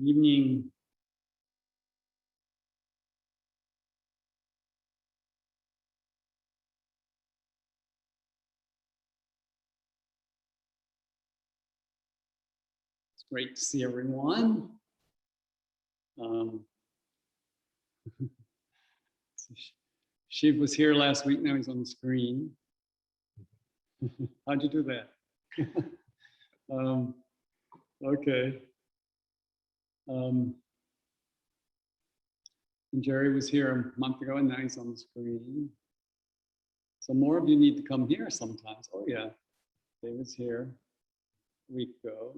evening. It's great to see everyone. Shiv was here last week, now he's on the screen. How'd you do that? Okay. And Jerry was here a month ago and now he's on the screen. So more of you need to come here sometimes. Oh yeah, David's here a week ago.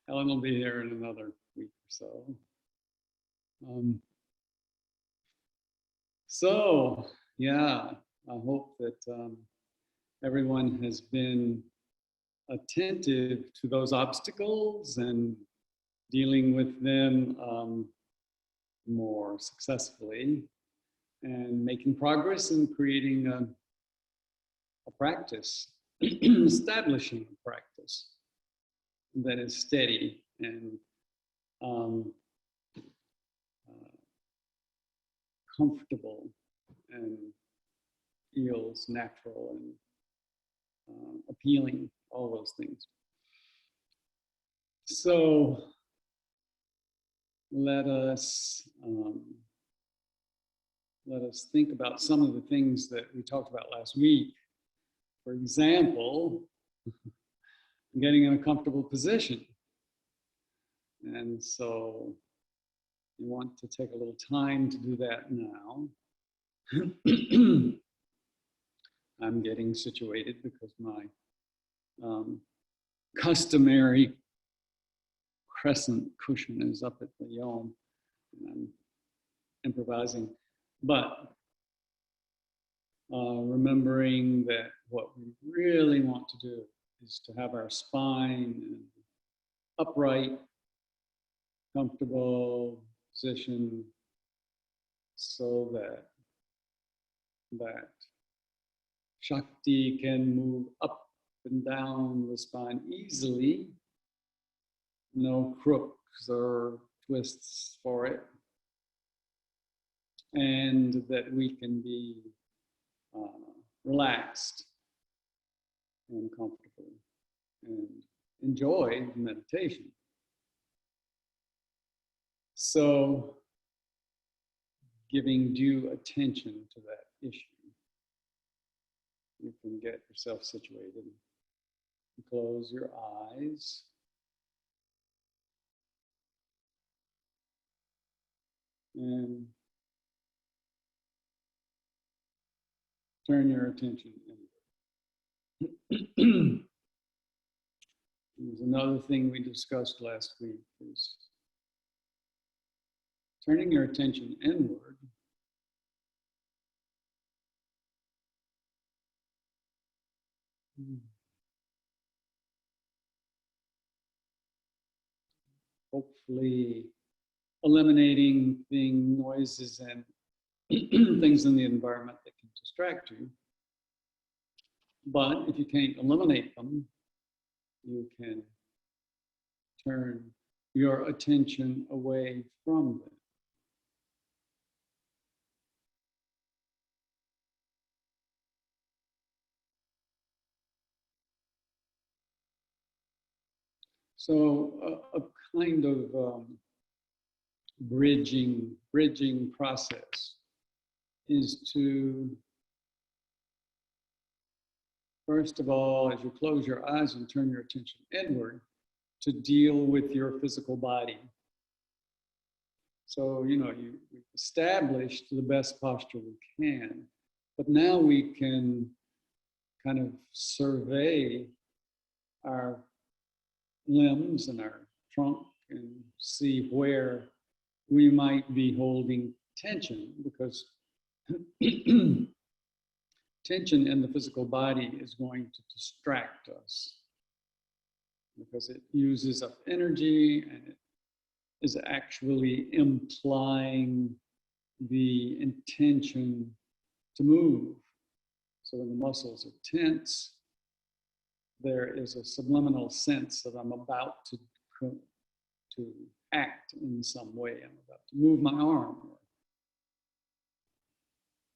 Ellen will be here in another week or so. So yeah, I hope that everyone has been attentive to those obstacles and dealing with them more successfully and making progress in creating a practice, establishing a practice that is steady and comfortable and feels natural and appealing, all those things. So let us think about some of the things that we talked about last week. For example, getting in a comfortable position. And so you want to take a little time to do that now. I'm getting situated because my customary crescent cushion is up at the yom, and I'm improvising. But remembering that what we really want to do is to have our spine upright, comfortable position, so that Shakti can move up and down the spine easily. No crooks or twists for it. And that we can be relaxed and comfortable and enjoy meditation. So, giving due attention to that issue. You can get yourself situated. Close your eyes. And turn your attention inward. There's another thing we discussed last week is turning your attention inward. Hopefully eliminating noises and things in the environment that can distract you. But if you can't eliminate them, you can turn your attention away from them. So a kind of bridging process is to, first of all, as you close your eyes and turn your attention inward, to deal with your physical body. So, we've established the best posture we can, but now we can kind of survey our limbs and our trunk and see where we might be holding tension, because tension in the physical body is going to distract us because it uses up energy and it is actually implying the intention to move. So when the muscles are tense, there is a subliminal sense that I'm about to to act in some way. I'm about to move my arm or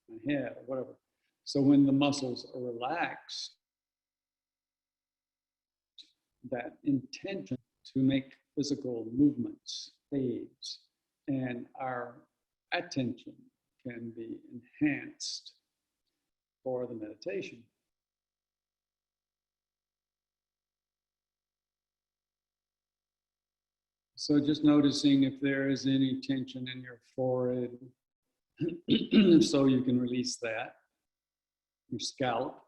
my head or whatever. So when the muscles are relaxed, that intention to make physical movements fades, and our attention can be enhanced for the meditation. So just noticing if there is any tension in your forehead. If so, you can release that. Your scalp.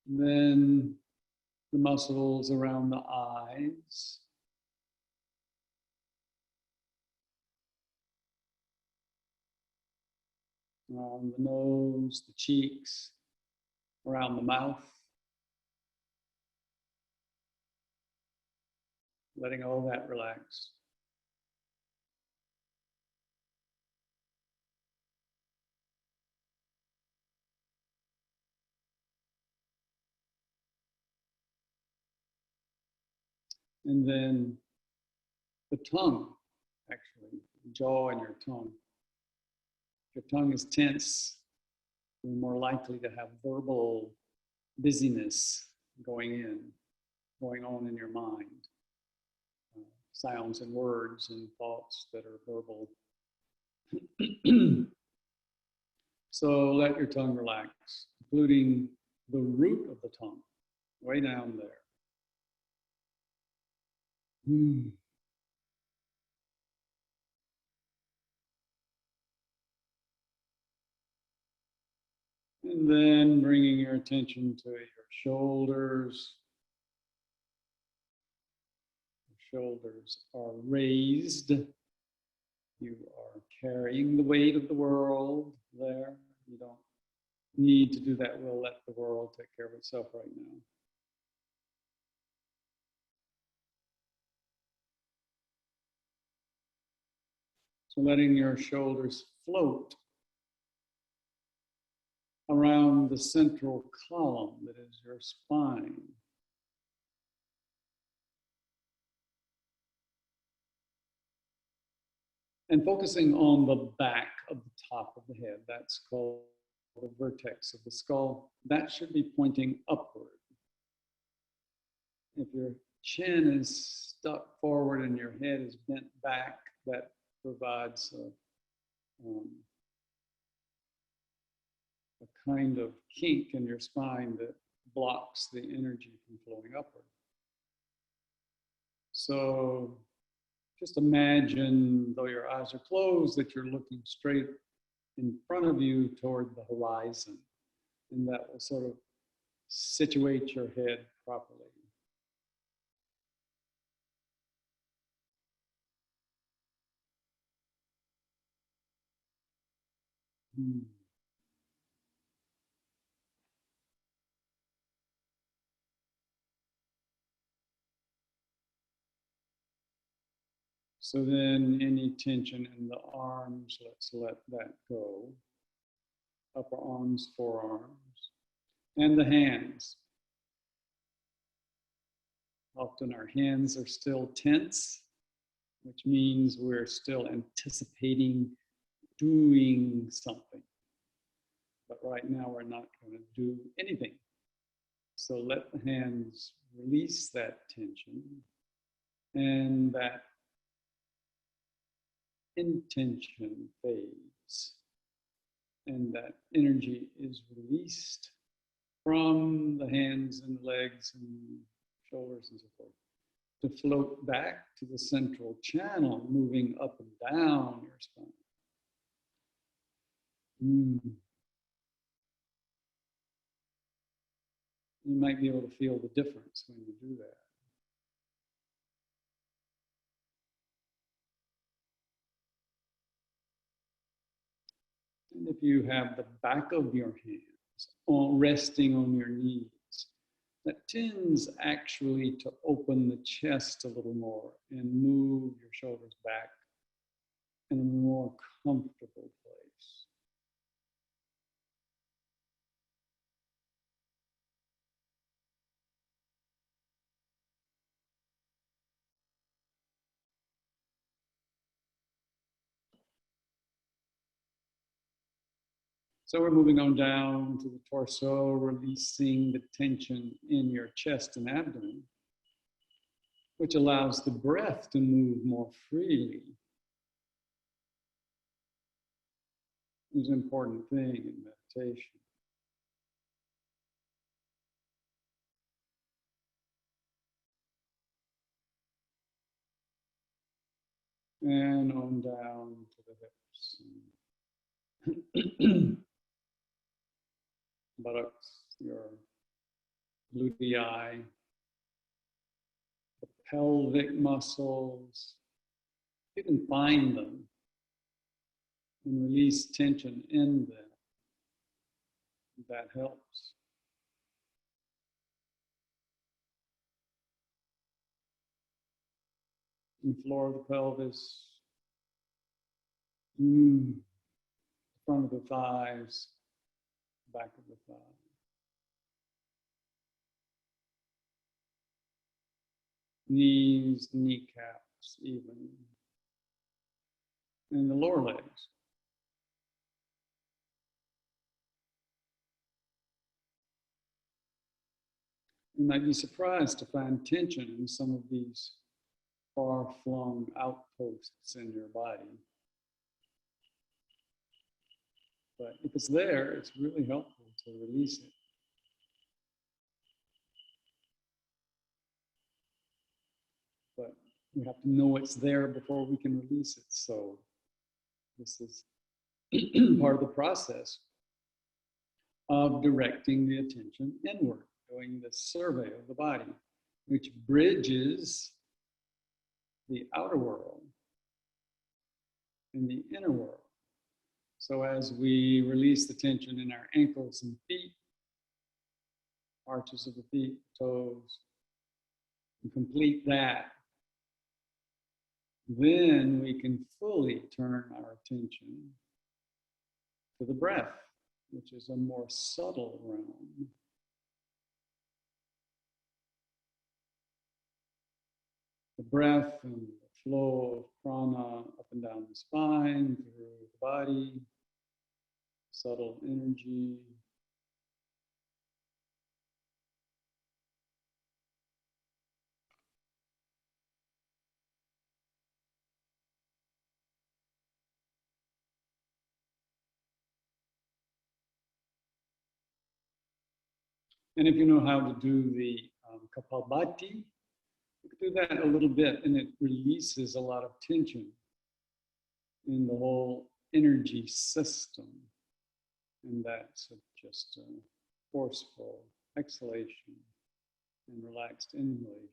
And then the muscles around the eyes. Around the nose, the cheeks, around the mouth. Letting all that relax. And then the tongue, actually, the jaw and your tongue. If your tongue is tense, you're more likely to have verbal busyness going on in your mind. Sounds and words and thoughts that are verbal. So let your tongue relax, including the root of the tongue, way down there. And then bringing your attention to your shoulders. Your shoulders are raised. You are carrying the weight of the world there. You don't need to do that. We'll let the world take care of itself right now. So letting your shoulders float around the central column that is your spine. And focusing on the back of the top of the head. That's called the vertex of the skull. That should be pointing upward. If your chin is stuck forward and your head is bent back, that provides a kind of kink in your spine that blocks the energy from flowing upward. So just imagine, though your eyes are closed, that you're looking straight in front of you toward the horizon, and that will sort of situate your head properly. So then any tension in the arms, let's let that go. Upper arms, forearms, and the hands. Often our hands are still tense, which means we're still anticipating doing something. But right now we're not going to do anything. So let the hands release that tension, and that intention fades, and that energy is released from the hands and legs and shoulders and so forth, to float back to the central channel, moving up and down your spine. You might be able to feel the difference when you do that. And if you have the back of your hands resting on your knees, that tends actually to open the chest a little more and move your shoulders back in a more comfortable place. So we're moving on down to the torso, releasing the tension in your chest and abdomen, which allows the breath to move more freely. It's an important thing in meditation. And on down to the hips. Buttocks, your glutei, the pelvic muscles. You can find them and release tension in them. That helps. The floor of the pelvis, front of the thighs, back of the thighs. Knees, kneecaps, even. And the lower legs. You might be surprised to find tension in some of these far-flung outposts in your body. But if it's there, it's really helpful to release it. But we have to know it's there before we can release it. So this is part of the process of directing the attention inward, doing the survey of the body, which bridges the outer world and the inner world. So as we release the tension in our ankles and feet, arches of the feet, toes, and complete that, then we can fully turn our attention to the breath, which is a more subtle realm. The breath and the flow of prana up and down the spine, through the body, subtle energy. And if you know how to do the Kapalbhati, you can do that a little bit, and it releases a lot of tension in the whole energy system. And that's just a forceful exhalation and relaxed inhalation.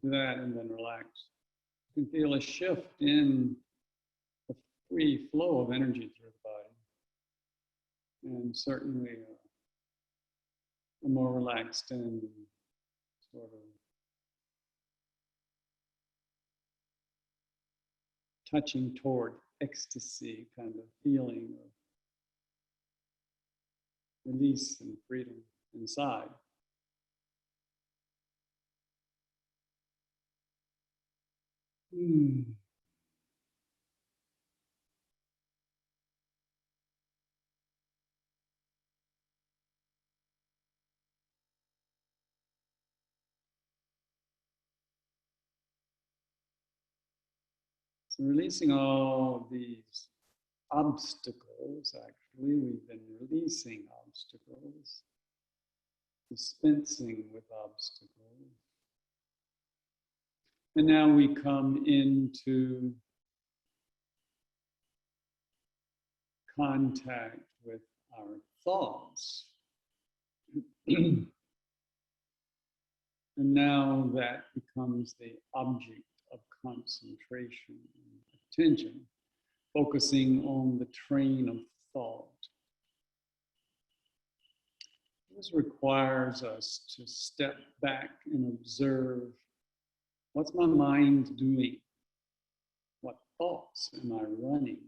Do that and then relax. You can feel a shift in the free flow of energy through the body. And certainly a more relaxed and sort of touching toward ecstasy kind of feeling of release and freedom inside. So releasing all of these obstacles, actually, we've been releasing obstacles, dispensing with obstacles. And now we come into contact with our thoughts. And now that becomes the object of concentration and attention. focusing on the train of thought. This requires us to step back and observe, what's my mind doing? What thoughts am I running?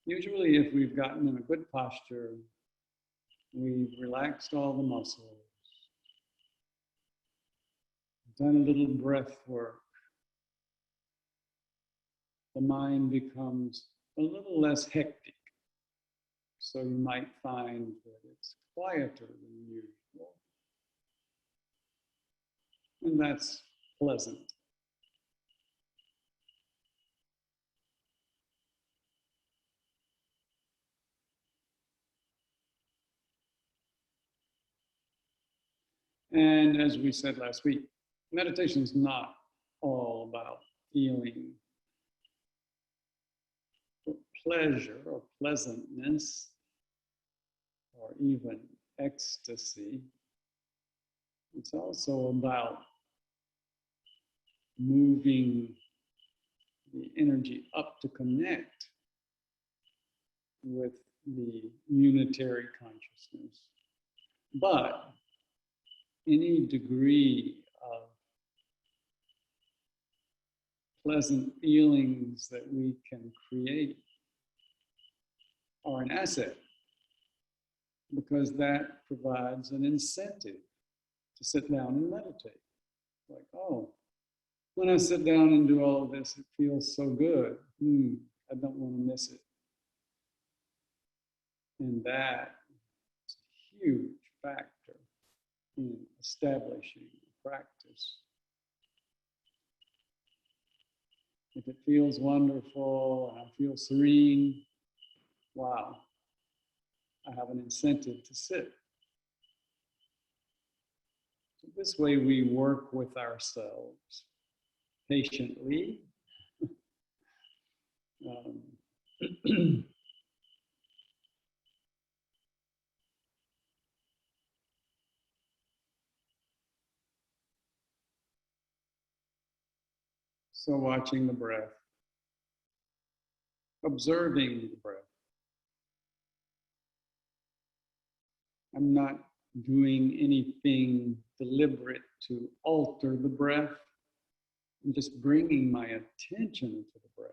Usually, if we've gotten in a good posture, we've relaxed all the muscles, done a little breath work, the mind becomes a little less hectic. So you might find that it's quieter than usual. And that's pleasant. And as we said last week, meditation is not all about feeling pleasure or pleasantness or even ecstasy. It's also about moving the energy up to connect with the unitary consciousness. But any degree of pleasant feelings that we can create are an asset, because that provides an incentive to sit down and meditate. Like, oh, when I sit down and do all of this, it feels so good. I don't want to miss it. And that is a huge factor in establishing the practice. If it feels wonderful and I feel serene, wow, I have an incentive to sit. So this way we work with ourselves patiently. So watching the breath, observing the breath. I'm not doing anything deliberate to alter the breath. I'm just bringing my attention to the breath.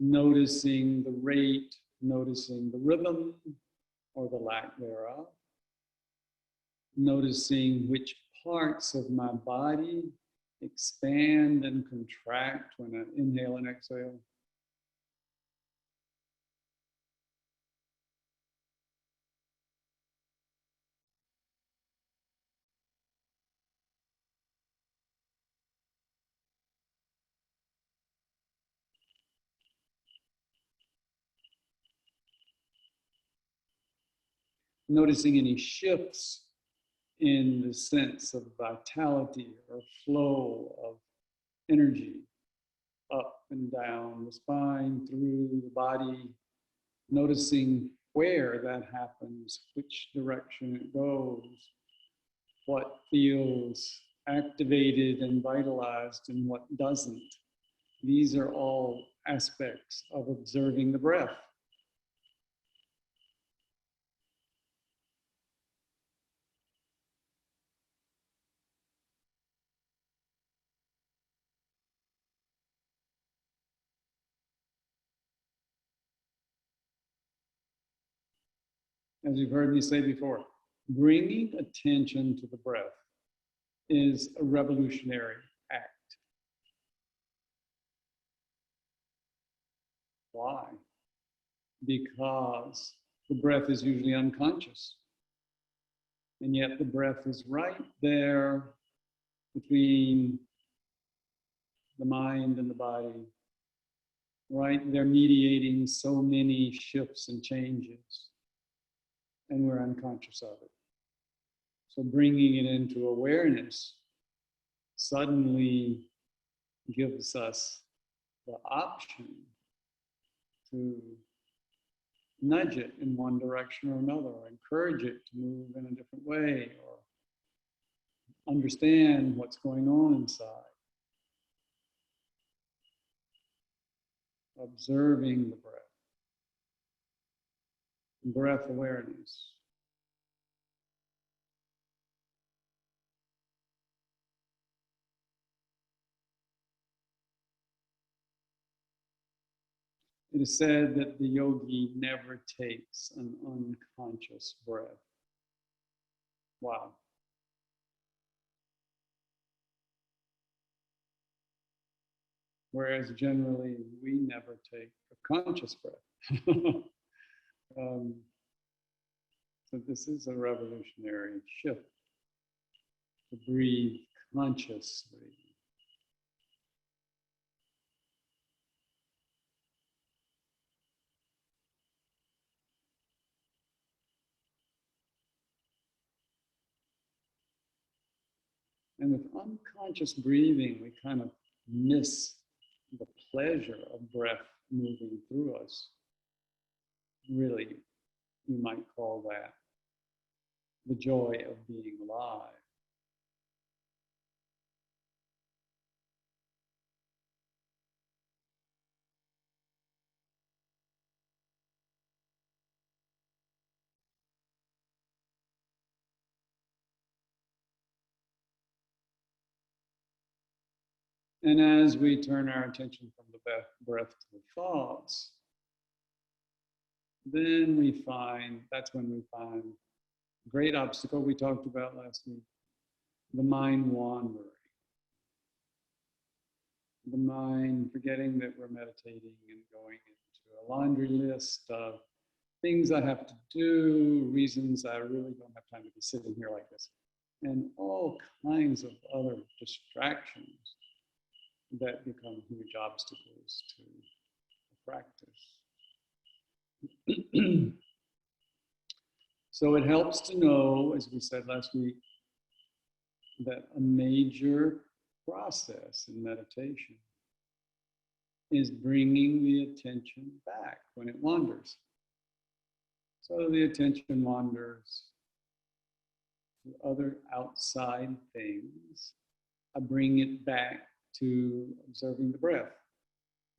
Noticing the rate, noticing the rhythm or the lack thereof. Noticing which parts of my body expand and contract when I inhale and exhale. Noticing any shifts in the sense of vitality or flow of energy up and down the spine, through the body, noticing where that happens, which direction it goes, what feels activated and vitalized and what doesn't. These are all aspects of observing the breath. As you've heard me say before, bringing attention to the breath is a revolutionary act. Why? Because the breath is usually unconscious. And yet the breath is right there between the mind and the body, right there mediating so many shifts and changes. And we're unconscious of it. So bringing it into awareness, suddenly gives us the option to nudge it in one direction or another, or encourage it to move in a different way, or understand what's going on inside. Observing the breath awareness. It is said that the yogi never takes an unconscious breath. Wow. Whereas generally we never take a conscious breath. So this is a revolutionary shift to breathe consciously. And with unconscious breathing, we kind of miss the pleasure of breath moving through us. Really, you might call that the joy of being alive. And as we turn our attention from the breath to the thoughts, then that's when we find a great obstacle we talked about last week, the mind wandering. The mind forgetting that we're meditating and going into a laundry list of things I have to do, reasons I really don't have time to be sitting here like this, and all kinds of other distractions that become huge obstacles to the practice. So it helps to know, as we said last week, that a major process in meditation is bringing the attention back when it wanders. So the attention wanders to other outside things. I bring it back to observing the breath.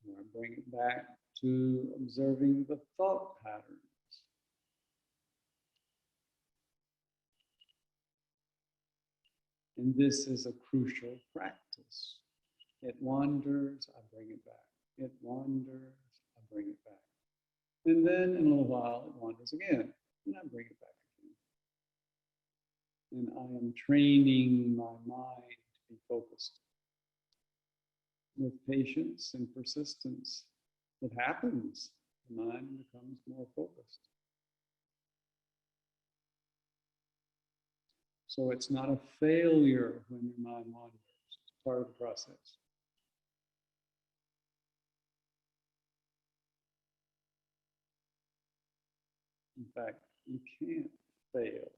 Or I bring it back to observing the thought patterns. And this is a crucial practice. It wanders, I bring it back. It wanders, I bring it back. And then in a little while, it wanders again, and I bring it back again. And I am training my mind to be focused. With patience and persistence, it happens. The mind becomes more focused. So it's not a failure when your mind wanders. It's part of the process. In fact, you can't fail.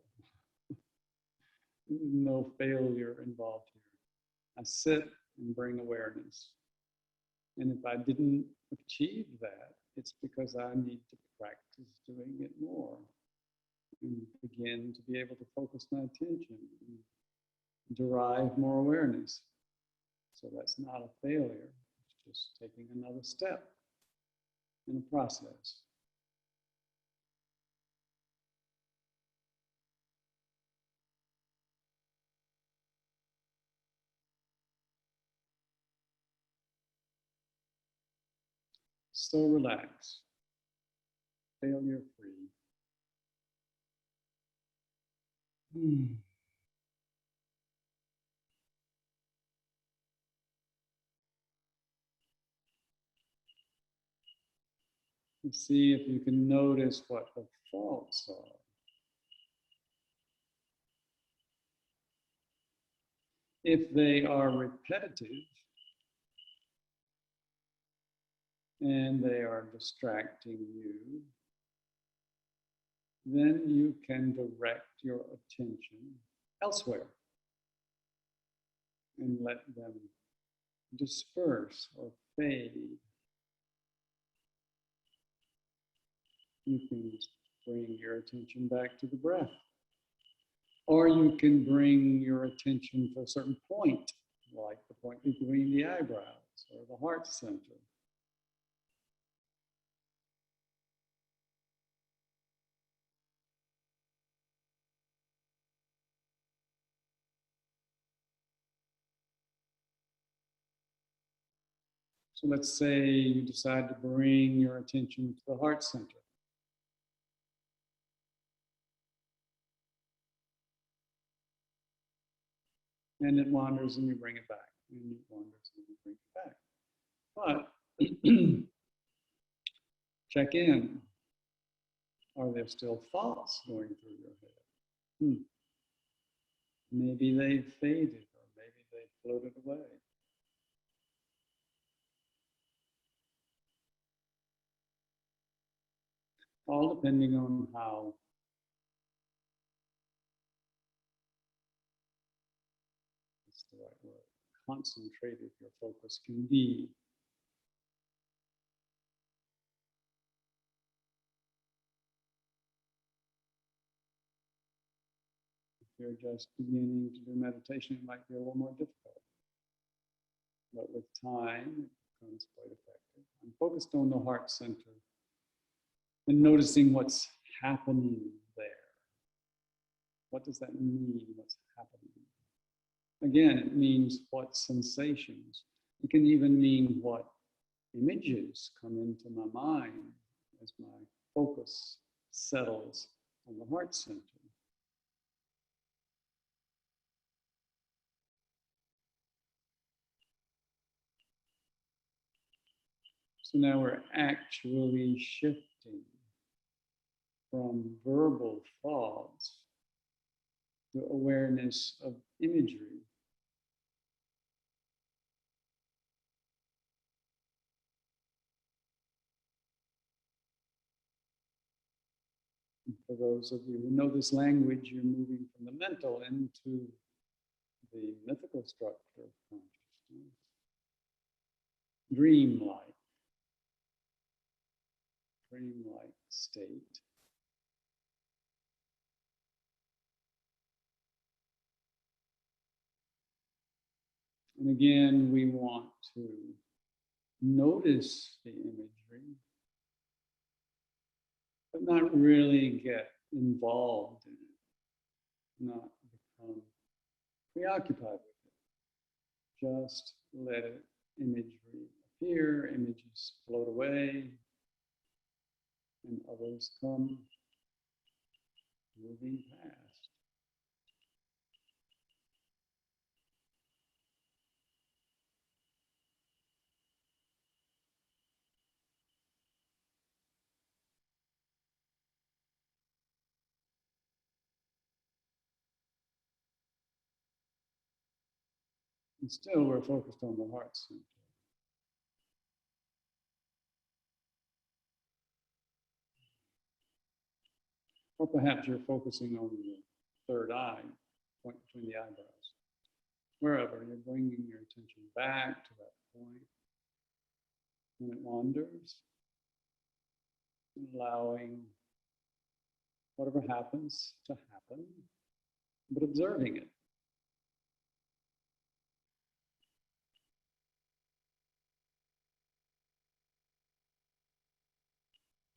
There's no failure involved here. I sit and bring awareness. And if I didn't achieve that, it's because I need to practice doing it more and begin to be able to focus my attention and derive more awareness. So that's not a failure. It's just taking another step in a process. So relax, failure free. And see if you can notice what the thoughts are. If they are repetitive and they are distracting you, then you can direct your attention elsewhere and let them disperse or fade, you can bring your attention back to the breath. Or you can bring your attention to a certain point, like the point between the eyebrows or the heart center. So let's say you decide to bring your attention to the heart center. And it wanders and you bring it back. And it wanders and you bring it back. But check in. Are there still thoughts going through your head? Maybe they faded or maybe they floated away. All depending on how that's the right word, concentrated your focus can be. If you're just beginning to do meditation, it might be a little more difficult. But with time, it becomes quite effective. I'm focused on the heart center and noticing what's happening there. What does that mean, what's happening? Again, it means what sensations. It can even mean what images come into my mind as my focus settles on the heart center. So now we're actually shifting from verbal thoughts to awareness of imagery. And for those of you who know this language, you're moving from the mental into the mythical structure of consciousness. Dreamlike state. And again, we want to notice the imagery, but not really get involved in it, not become preoccupied with it. Just let imagery appear, images float away, and others come moving past. And still we're focused on the heart center. Or perhaps you're focusing on the third eye, point between the eyebrows. Wherever, you're bringing your attention back to that point. When it wanders, allowing whatever happens to happen, but observing it.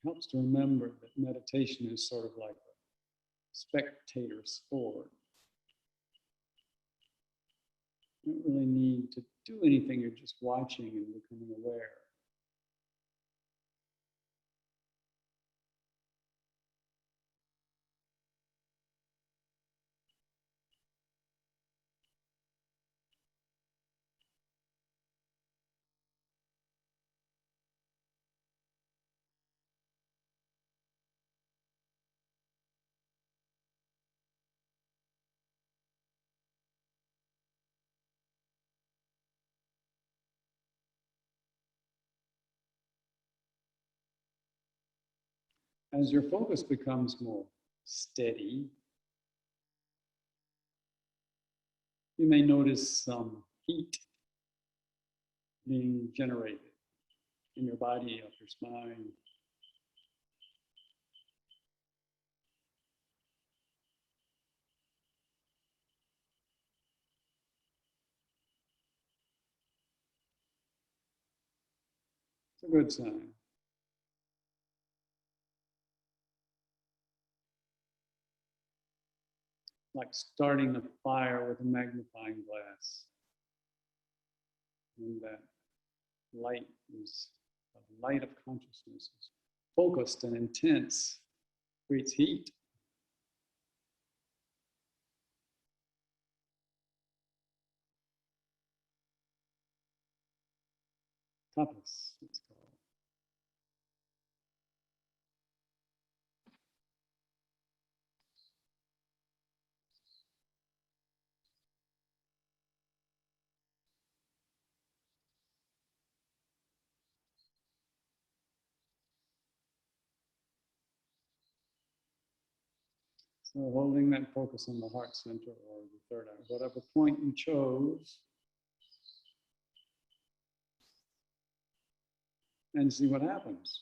Helps to remember that meditation is sort of like a spectator sport. You don't really need to do anything, you're just watching and becoming aware. As your focus becomes more steady, you may notice some heat being generated in your body, up your spine. It's a good sign. Like starting a fire with a magnifying glass. And that light is, the light of consciousness is focused and intense, creates heat. Tapas, it's called. So holding that focus on the heart center or the third eye, whatever point you chose, and see what happens.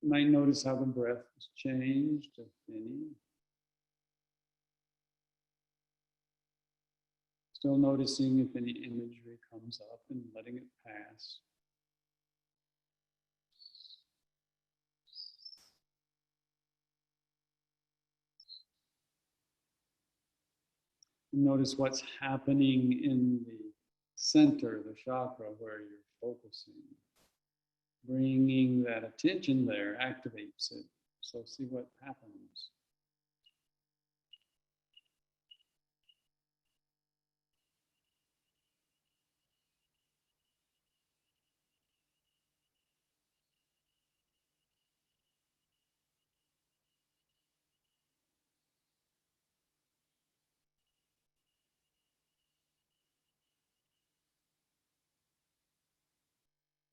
You might notice how the breath has changed, if any. Still noticing if any imagery comes up and letting it pass. Notice what's happening in the center, the chakra, where you're focusing. Bringing that attention there activates it. So see what happens.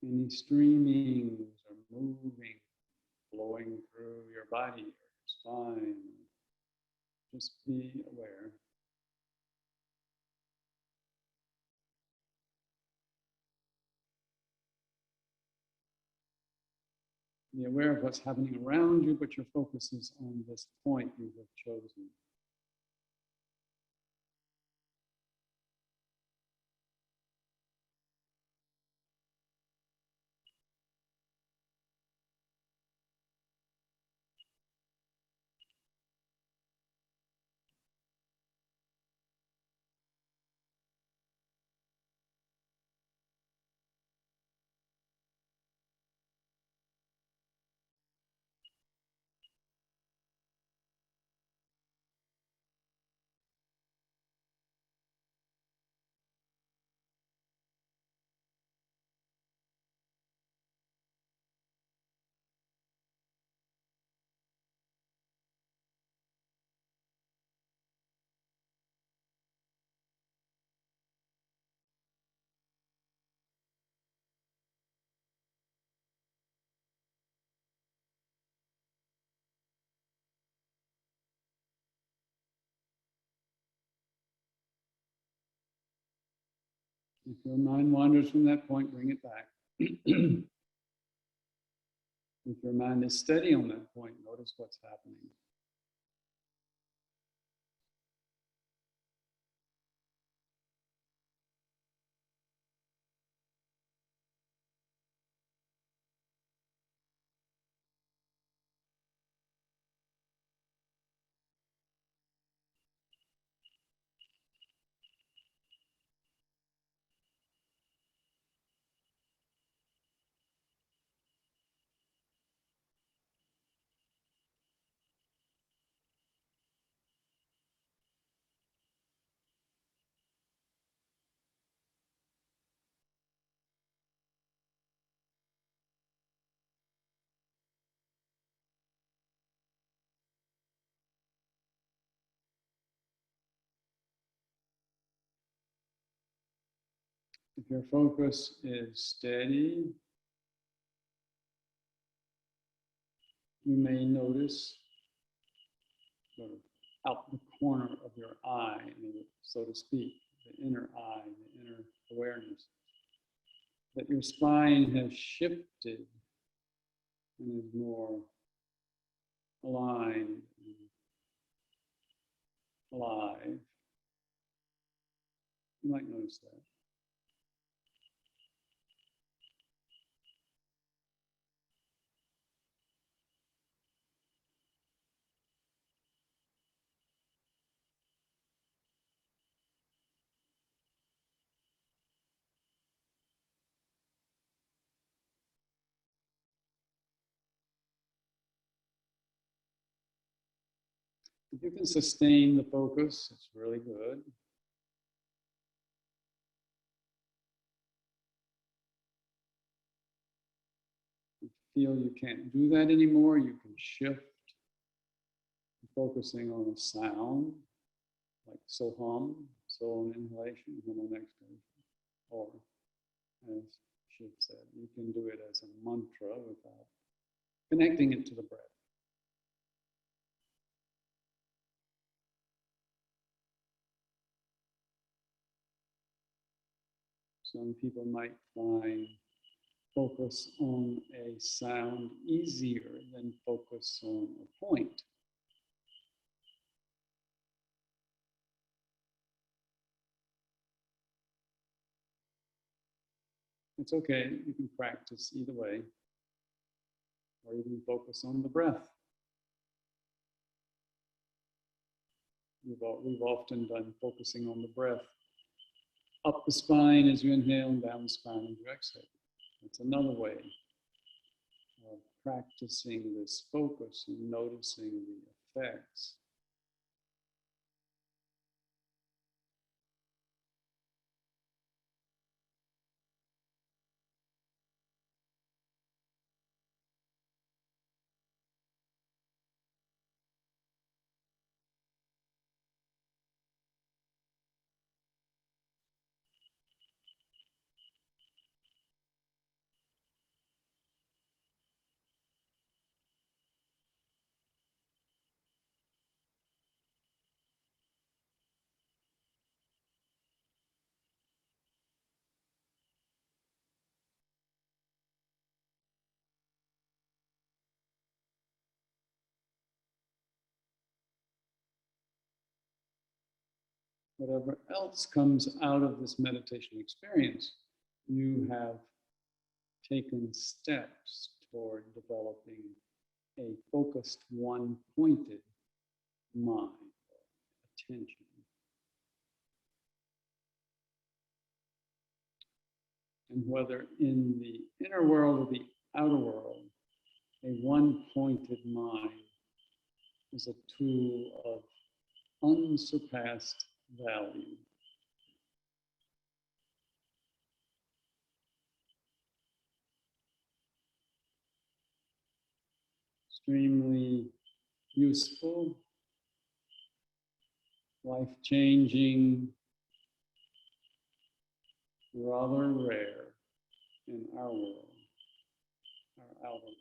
Any streamings or moving, flowing through your body, your spine. Just be aware. Be aware of what's happening around you, but your focus is on this point you have chosen. If your mind wanders from that point, bring it back. If your mind is steady on that point, notice what's happening. If your focus is steady, you may notice sort of out the corner of your eye, so to speak, the inner eye, the inner awareness, that your spine has shifted and is more aligned and alive. You might notice that. If you can sustain the focus, it's really good. If you feel you can't do that anymore, you can shift to focusing on a sound, like so hum, so on inhalation, hum on exhalation. Or, as Shiv said, you can do it as a mantra without connecting it to the breath. Some people might find focus on a sound easier than focus on a point. It's okay, you can practice either way, or even focus on the breath. We've often done focusing on the breath. Up the spine as you inhale and down the spine as you exhale. It's another way of practicing this focus and noticing the effects. Whatever else comes out of this meditation experience, you have taken steps toward developing a focused, one-pointed mind, attention. And whether in the inner world or the outer world, a one-pointed mind is a tool of unsurpassed value. Extremely useful, life-changing, rather rare in our world, our outer world.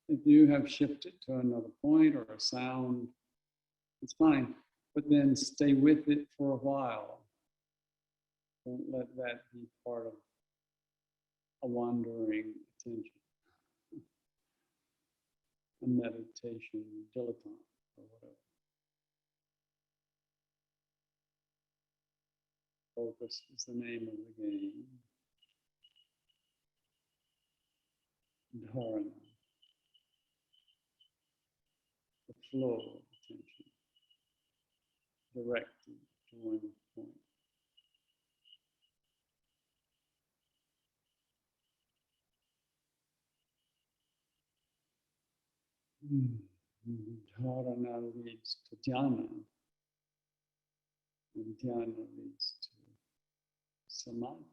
If you have shifted to another point or a sound, it's fine, but then stay with it for a while. Don't let that be part of a wandering attention, a meditation dilettante or whatever. Focus is the name of the game. Dharana, the flow of attention, directed to one point. Dharana leads to dhyana, and dhyana leads to samadhi.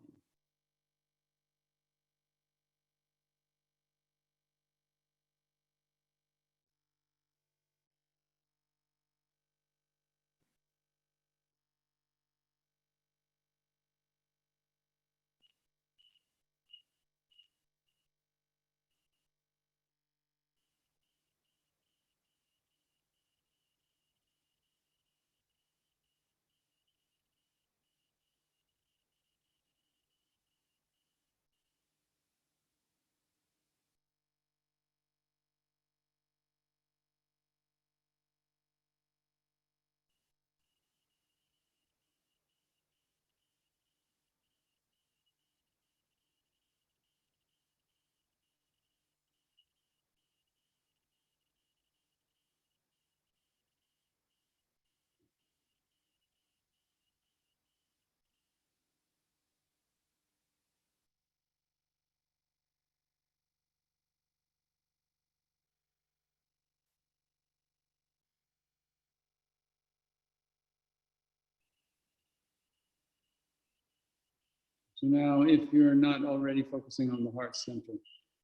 So now, if you're not already focusing on the heart center,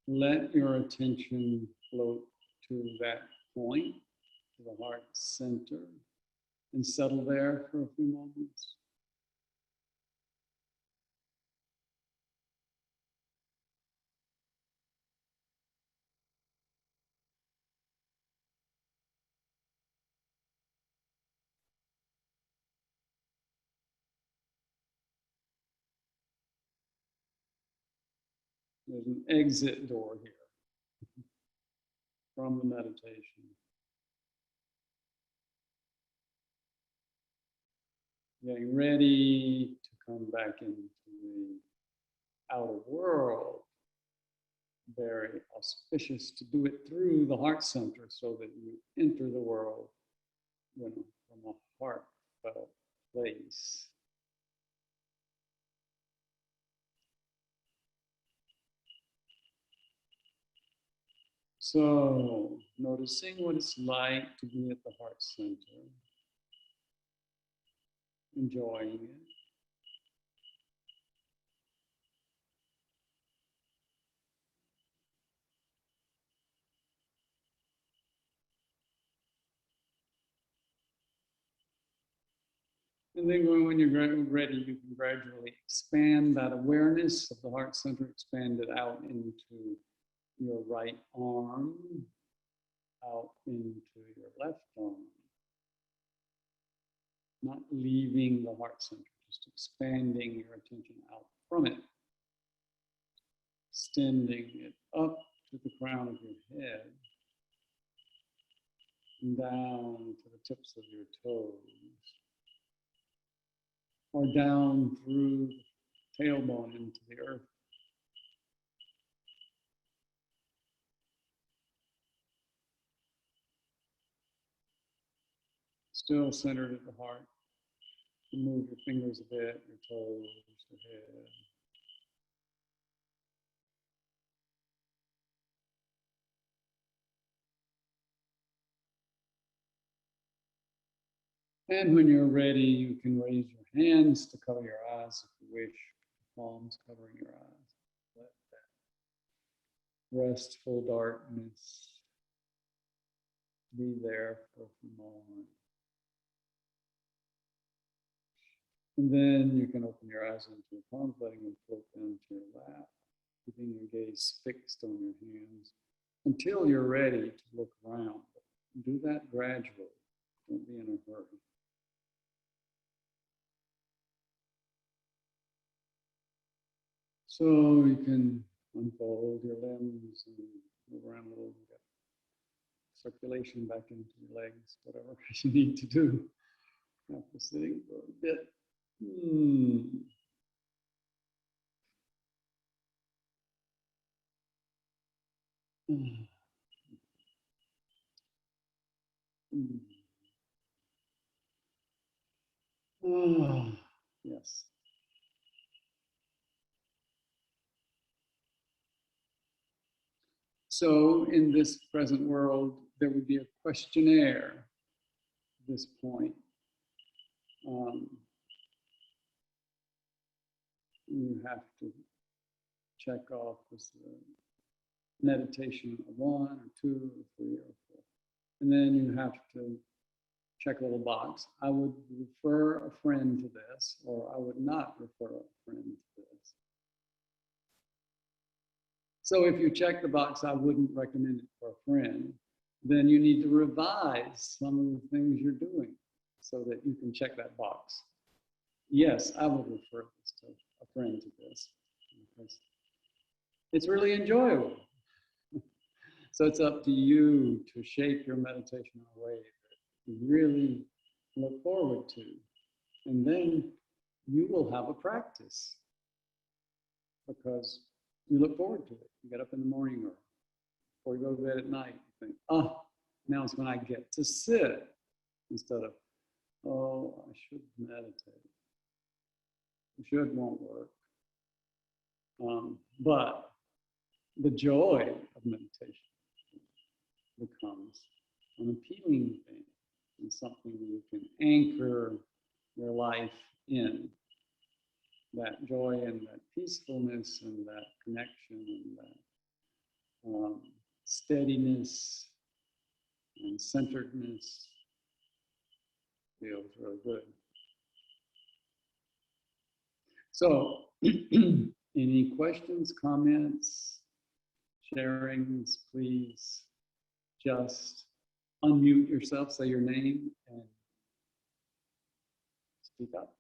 let your attention float to that point, to the heart center, and settle there for a few moments. There's an exit door here from the meditation. Getting ready to come back into the outer world. Very auspicious to do it through the heart center so that you enter the world, from a heartfelt place. So, noticing what it's like to be at the heart center, enjoying it. And then when you're ready, you can gradually expand that awareness of the heart center, expand it out into your right arm, out into your left arm. Not leaving the heart center, just expanding your attention out from it. Extending it up to the crown of your head, and down to the tips of your toes, or down through the tailbone into the earth. Still centered at the heart. You move your fingers a bit, your toes, your head. And when you're ready, you can raise your hands to cover your eyes if you wish. Palms covering your eyes. Let that restful darkness be there for a few moments. And then you can open your eyes into your palms, letting them float down to your lap, keeping your gaze fixed on your hands until you're ready to look around. Do that gradually. Don't be in a hurry. So you can unfold your limbs and move around a little bit. Circulation back into your legs, whatever you need to do after sitting for a bit. Yes. So in this present world, there would be a questionnaire at this point. you have to check off was the meditation of 1 or 2 or 3 or 4. And then you have to check a little box. I would refer a friend to this, or I would not refer a friend to this. So if you check the box, I wouldn't recommend it for a friend, then you need to revise some of the things you're doing so that you can check that box. Yes, I would refer this to a friend to this because it's really enjoyable. So it's up to you to shape your meditation in a way that you really look forward to. And then you will have a practice because you look forward to it. You get up in the morning or before you go to bed at night, you think, oh, now is when I get to sit, instead of, oh, I should meditate. I should won't work. But the joy of meditation becomes an appealing thing and something you can anchor your life in. That joy and that peacefulness and that connection and that steadiness and centeredness feels really good. So, any questions, comments, sharings, please just unmute yourself, say your name, and speak up.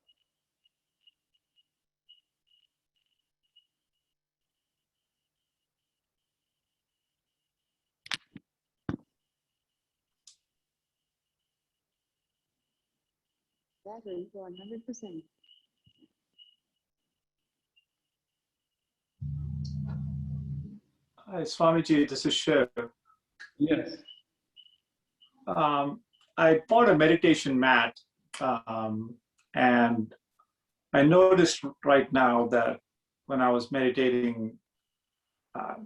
Battery for 100%. Hi, Swamiji, this is Shiv. Yes. I bought a meditation mat, and I noticed right now that when I was meditating,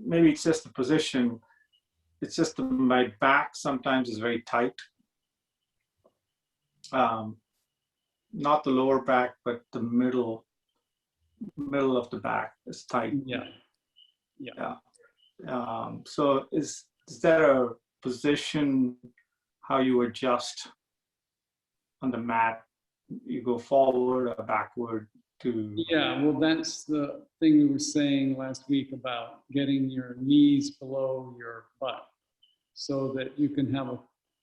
maybe it's just the position, it's just my back sometimes is very tight. Not the lower back, but the middle of the back is tight. Yeah. Yeah. So is there a position how you adjust on the mat? You go forward or backward to? Yeah, well, that's the thing we were saying last week about getting your knees below your butt so that you can have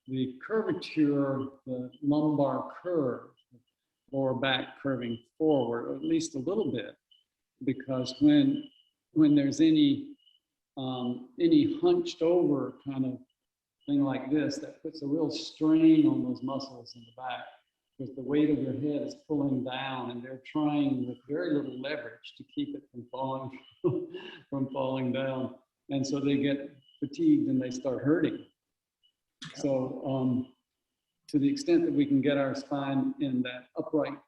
the curvature, the lumbar curve, lower back curving forward, or at least a little bit, because when there's any hunched over kind of thing like this, that puts a real strain on those muscles in the back because the weight of your head is pulling down and they're trying with very little leverage to keep it from falling down. And so they get fatigued and they start hurting. So to the extent that we can get our spine in that upright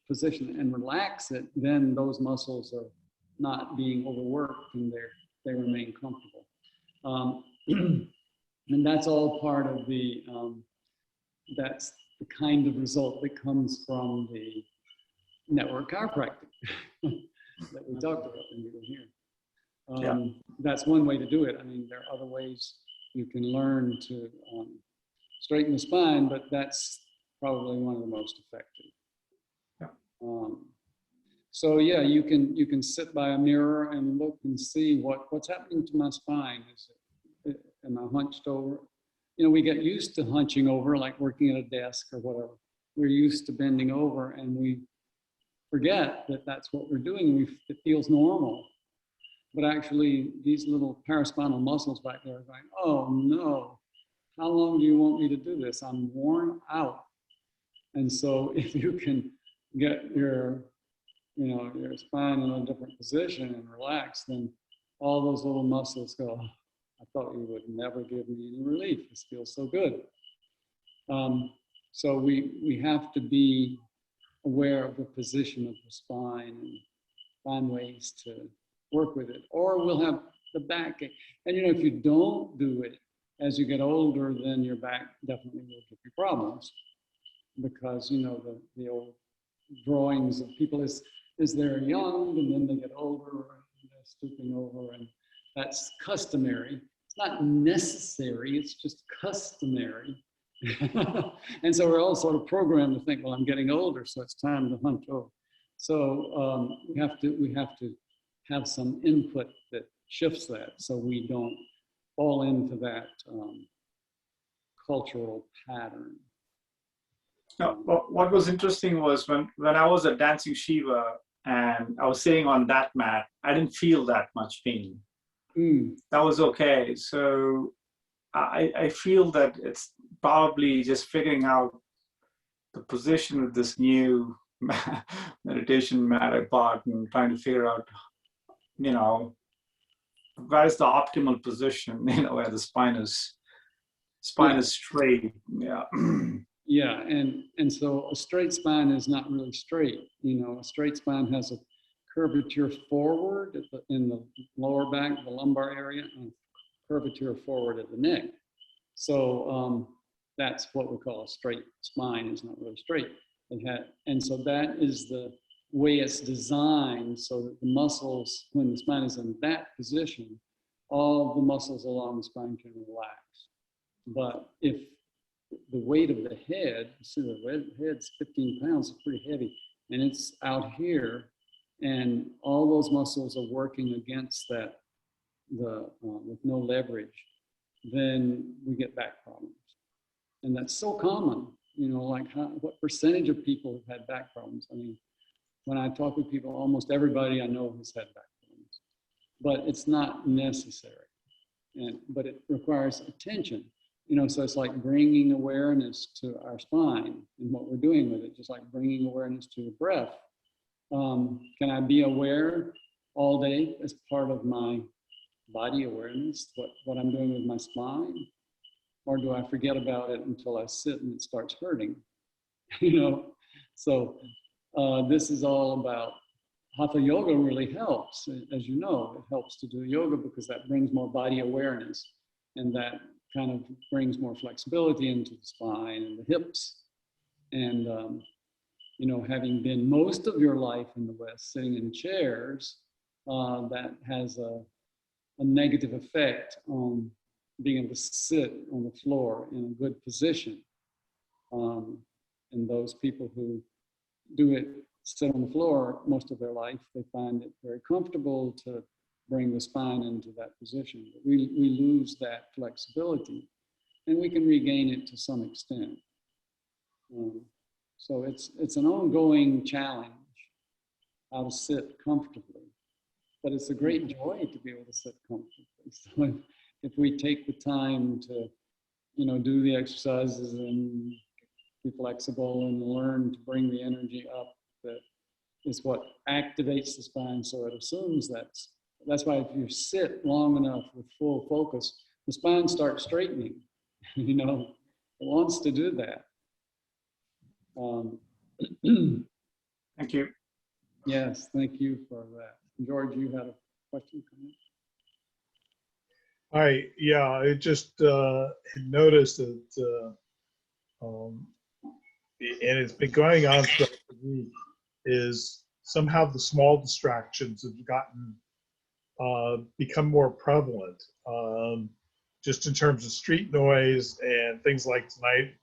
position and relax it, then those muscles are not being overworked and they remain comfortable. And that's all part of the, that's the kind of result that comes from the network chiropractic that we talked about when we were here. That's one way to do it. I mean, there are other ways you can learn to straighten the spine, but that's probably one of the most effective. So yeah, you can sit by a mirror and look and see what's happening to my spine. Am I hunched over? You know, we get used to hunching over, like working at a desk or whatever. We're used to bending over, and we forget that that's what we're doing. It feels normal, but actually, these little paraspinal muscles back there are going, "Oh no, how long do you want me to do this? I'm worn out." And so, if you can get your spine in a different position and relax, then all those little muscles go, I thought you would never give me any relief. This feels so good. So we have to be aware of the position of the spine and find ways to work with it. Or we'll have the back ache. And you know, if you don't do it as you get older, then your back definitely will give you problems. Because you know the old drawings of people is they're young and then they get older and they're stooping over, and that's customary. It's not necessary, it's just customary. And so we're all sort of programmed to think, well, I'm getting older, so it's time to hunt over. So we have to have some input that shifts that, so we don't fall into that cultural pattern. No, what was interesting was when I was at Dancing Shiva and I was sitting on that mat, I didn't feel that much pain. That was okay. So I feel that it's probably just figuring out the position of this new meditation mat I bought and trying to figure out, where's the optimal position, where the spine is straight. Yeah. Yeah, and so a straight spine is not really straight. A straight spine has a curvature forward in the lower back, the lumbar area, and curvature forward at the neck. So that's what we call a straight spine. It's not really straight. And so that is the way it's designed, so that the muscles, when the spine is in that position, all the muscles along the spine can relax. But if the weight of the head, see the head's 15 pounds, it's pretty heavy, and it's out here, and all those muscles are working against that, with no leverage, then we get back problems. And that's so common, what percentage of people have had back problems? I mean, when I talk with people, almost everybody I know has had back problems, but it's not necessary, but it requires attention. So it's like bringing awareness to our spine and what we're doing with it, just like bringing awareness to the breath. Can I be aware all day as part of my body awareness, what I'm doing with my spine? Or do I forget about it until I sit and it starts hurting? So this is all about, Hatha yoga really helps. As you know, it helps to do yoga because that brings more body awareness, and that kind of brings more flexibility into the spine and the hips. And, having been most of your life in the West sitting in chairs, that has a negative effect on being able to sit on the floor in a good position. And those people who sit on the floor most of their life, they find it very comfortable to bring the spine into that position. But we lose that flexibility, and we can regain it to some extent. So it's an ongoing challenge how to sit comfortably, but it's a great joy to be able to sit comfortably. So if we take the time to, do the exercises and be flexible and learn to bring the energy up, that is what activates the spine. So it assumes that's why if you sit long enough with full focus, the spine starts straightening. It wants to do that. Thank you. Yes, thank you for that. George, you had a question? I just had noticed that, and it's been going on throughout the week, is somehow the small distractions have become more prevalent, just in terms of street noise and things like tonight.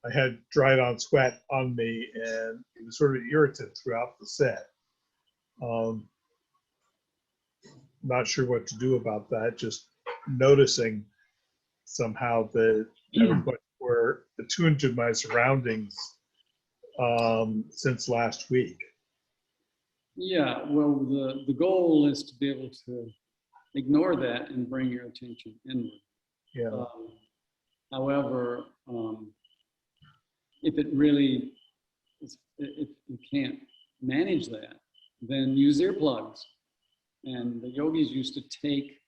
I had dried on sweat on me, and it was sort of an irritant throughout the set. Not sure what to do about that, just noticing somehow that I was much more attuned to my surroundings since last week. Yeah, well, the goal is to be able to ignore that and bring your attention inward. Yeah. However, if you can't manage that, then use earplugs. And the yogis used to take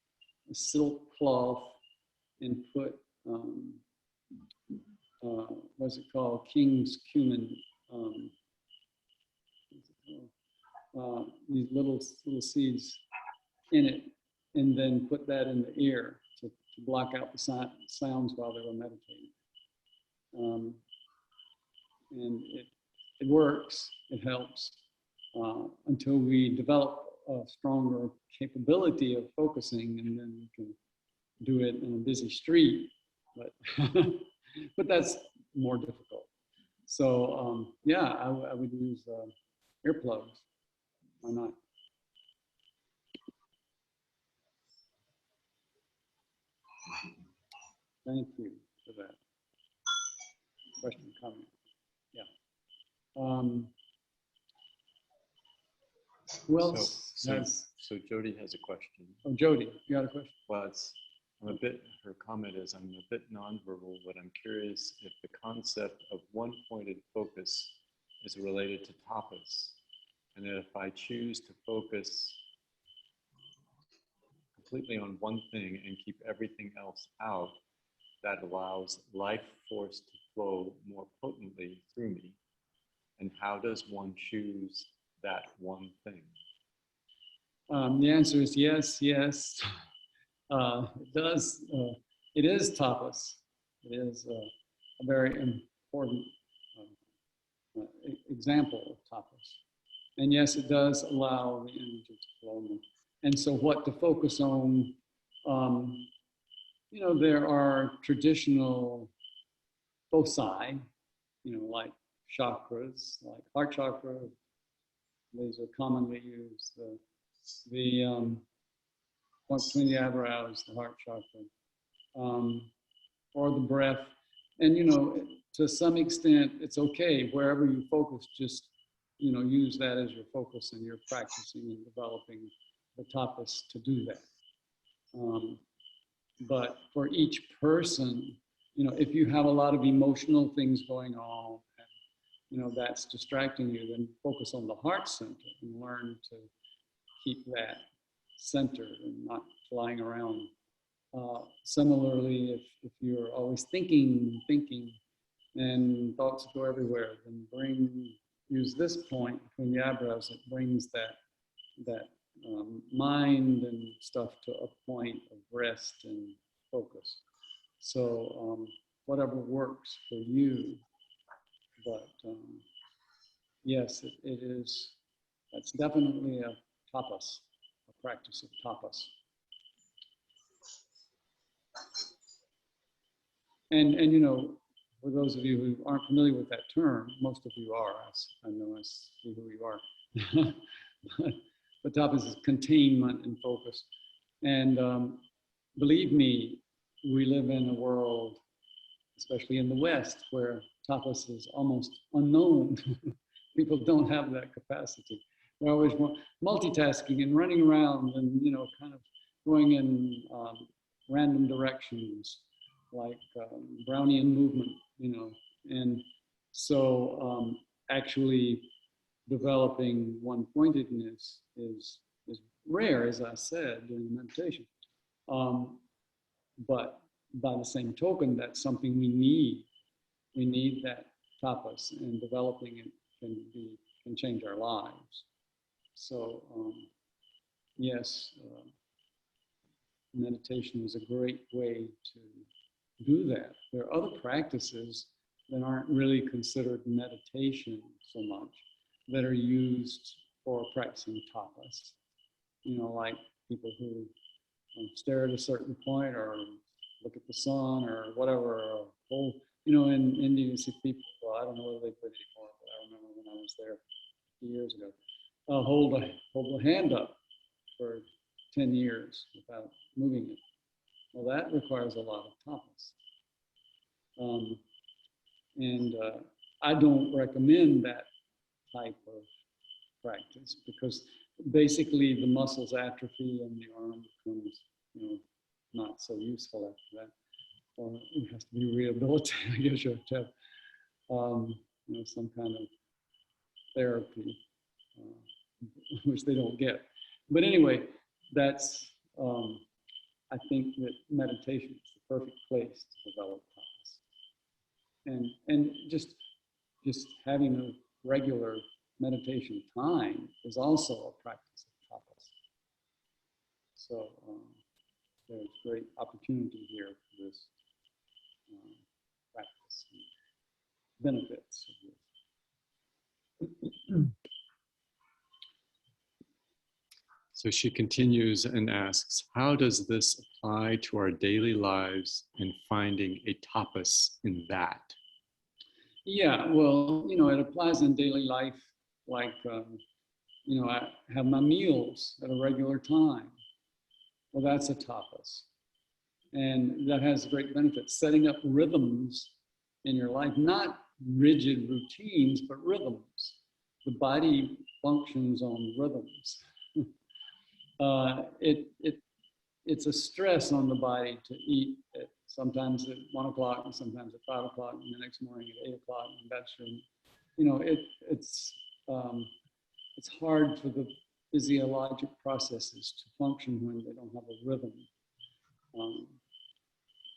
a silk cloth and put, what's it called? King's cumin. These little seeds in it, and then put that in the ear to block out the sounds while they were meditating. And it works, it helps. until we develop a stronger capability of focusing, and then we can do it in a busy street. But but that's more difficult. So yeah, I would use earplugs. Why not? Thank you for that question, comment. Yeah. Who else has? So Jody has a question. Oh, Jody, you got a question? Well, her comment is, I'm a bit nonverbal, but I'm curious if the concept of one-pointed focus is related to tapas, and that if I choose to focus completely on one thing and keep everything else out, that allows life force to flow more potently through me. And how does one choose that one thing? The answer is yes, yes. It does. It is tapas. It is a very important example of tapas. And yes, it does allow the energy to flow more. And so, what to focus on? You know, there are traditional foci, you know, like chakras, like heart chakra. These are commonly used. The point between the eyebrows, the heart chakra, or the breath. And, you know, to some extent, it's okay. Wherever you focus, just, you know, use that as your focus, and you're practicing and developing the tapas to do that. But for each person, you know, if you have a lot of emotional things going on, and, you know, that's distracting you, then focus on the heart center and learn to keep that center and not flying around. Similarly, if you're always thinking, and thoughts go everywhere, then use this point between the eyebrows. It brings that mind and stuff to a point of rest and focus. So whatever works for you, but yes, it is. That's definitely a tapas, a practice of tapas. And you know, for those of you who aren't familiar with that term, most of you are. I know, I see who you are. But tapas is containment and focus. And believe me, we live in a world, especially in the West, where tapas is almost unknown. People don't have that capacity. They're always multitasking and running around, and, you know, kind of going in random directions, like Brownian movement, you know. And so actually developing one-pointedness is rare, as I said, in meditation. But by the same token, that's something we need. We need that tapas, and developing it can change our lives. So yes, meditation is a great way to do that. There are other practices that aren't really considered meditation so much, that are used for practicing tapas. You know, like people who stare at a certain point, or look at the sun, or whatever. Or hold, you know, in India you see people, well, I don't know whether they do it anymore, but I remember when I was there a few years ago, hold a hand up for 10 years without moving it. Well, that requires a lot of tapas. And I don't recommend that type of practice, because basically the muscles atrophy and the arm becomes, you know, not so useful after that. Or it has to be rehabilitated. I guess you have to have, you know, some kind of therapy, which they don't get. But anyway, that's, I think that meditation is the perfect place to develop tapas. And just having a regular meditation time is also a practice of tapas. So there's great opportunity here for this practice and benefits of this. So she continues and asks, how does this apply to our daily lives and finding a tapas in that? Yeah, well, it applies in daily life, like, I have my meals at a regular time. Well, that's a tapas. And that has great benefits. Setting up rhythms in your life, not rigid routines, but rhythms. The body functions on rhythms. It's a stress on the body to eat sometimes at 1 o'clock and sometimes at 5 o'clock and the next morning at 8 o'clock, and that's it's hard for the physiologic processes to function when they don't have a rhythm.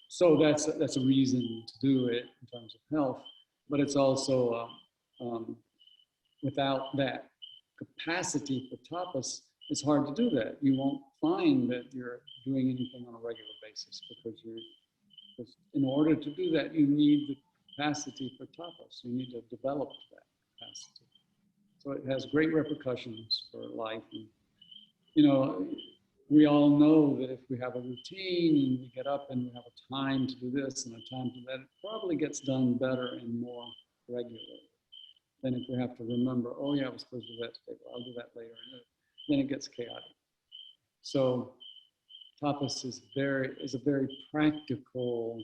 So that's a reason to do it in terms of health, but it's also without that capacity for tapas, it's hard to do that. You won't find that you're doing anything on a regular basis because in order to do that, you need the capacity for tapas. You need to develop that capacity. So it has great repercussions for life. And, we all know that if we have a routine and we get up and we have a time to do this and a time to that, it probably gets done better and more regularly than if we have to remember, oh yeah, I was supposed to do that today, well, I'll do that later. And then it gets chaotic. So tapas is a very practical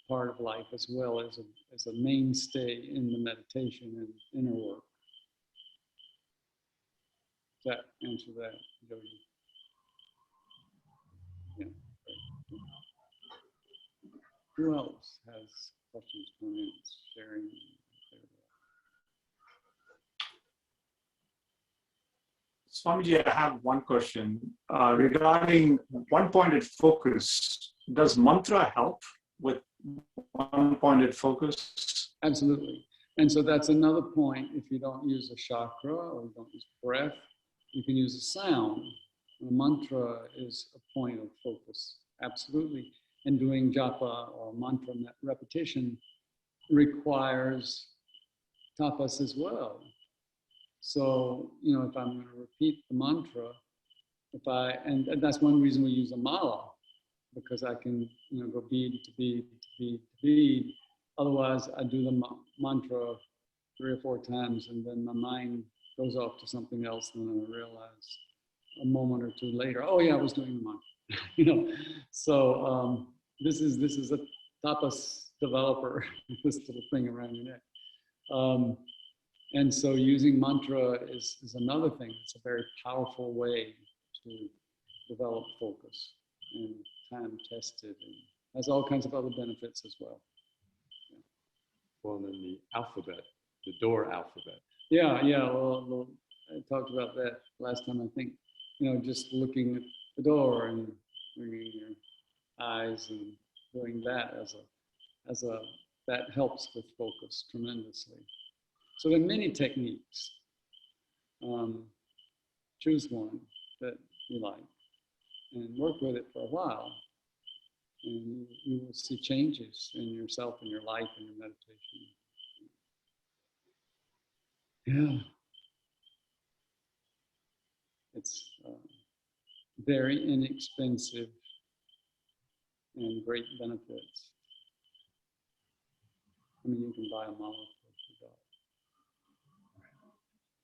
part of life as well as a mainstay in the meditation and inner work. Does that answer that, Jody? Yeah. Who else has questions, comments, sharing? Swamiji, I have one question regarding one-pointed focus. Does mantra help with one-pointed focus? Absolutely. And so that's another point. If you don't use a chakra or you don't use breath, you can use a sound. A mantra is a point of focus. Absolutely. And doing japa or mantra repetition requires tapas as well. So, if I'm going to repeat the mantra, and that's one reason we use a mala, because I can, go bead to bead to bead to bead. Otherwise, I do the mantra 3 or 4 times, and then my mind goes off to something else, and then I realize a moment or two later, oh yeah, I was doing the mantra. So this is a tapas developer, this little thing around your neck. And so using mantra is another thing. It's a very powerful way to develop focus and time tested, and has all kinds of other benefits as well. Yeah. Well, and then the alphabet, the door alphabet. Yeah. Well, I talked about that last time. I think, just looking at the door and bringing your eyes and doing that that helps with focus tremendously. So there are many techniques. Choose one that you like and work with it for a while, and you will see changes in yourself and your life and your meditation. Yeah. It's very inexpensive and great benefits. I mean, you can buy a mala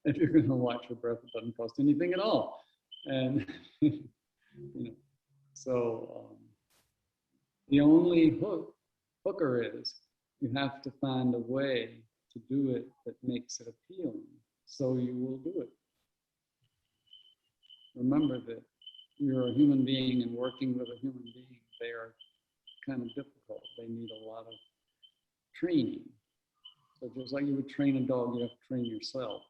for $2. If you're going to watch your breath, it doesn't cost anything at all. And, so the only hooker is you have to find a way to do it that makes it appealing. So you will do it. Remember that you're a human being, and working with a human being, they are kind of difficult. They need a lot of training. So just like you would train a dog, you have to train yourself.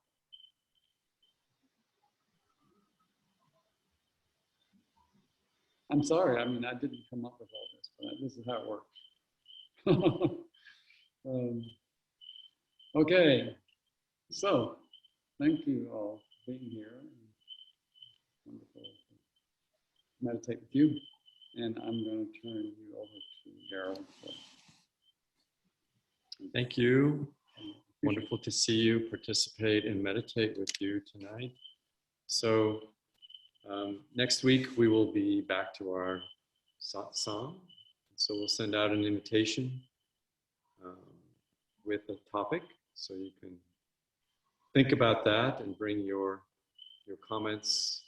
I'm sorry, I didn't come up with all this, but this is how it works. Okay, so thank you all for being here. Wonderful to meditate with you. And I'm going to turn you over to Gerald. Thank you. Wonderful to see you participate and meditate with you tonight. So Next week, we will be back to our satsang. So we'll send out an invitation with a topic, so you can think about that and bring your comments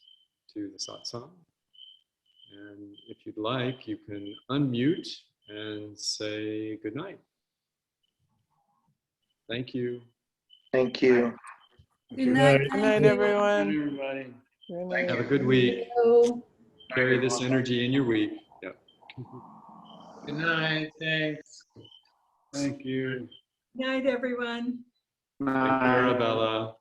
to the satsang. And if you'd like, you can unmute and say good night. Thank you. Thank you. Good night. night. Good night, everyone. Everybody. Good night. Have a good week. Hello. Carry this energy in your week. Yep. Good night, thanks. Thank you. Night, everyone. Thank you, Arabella.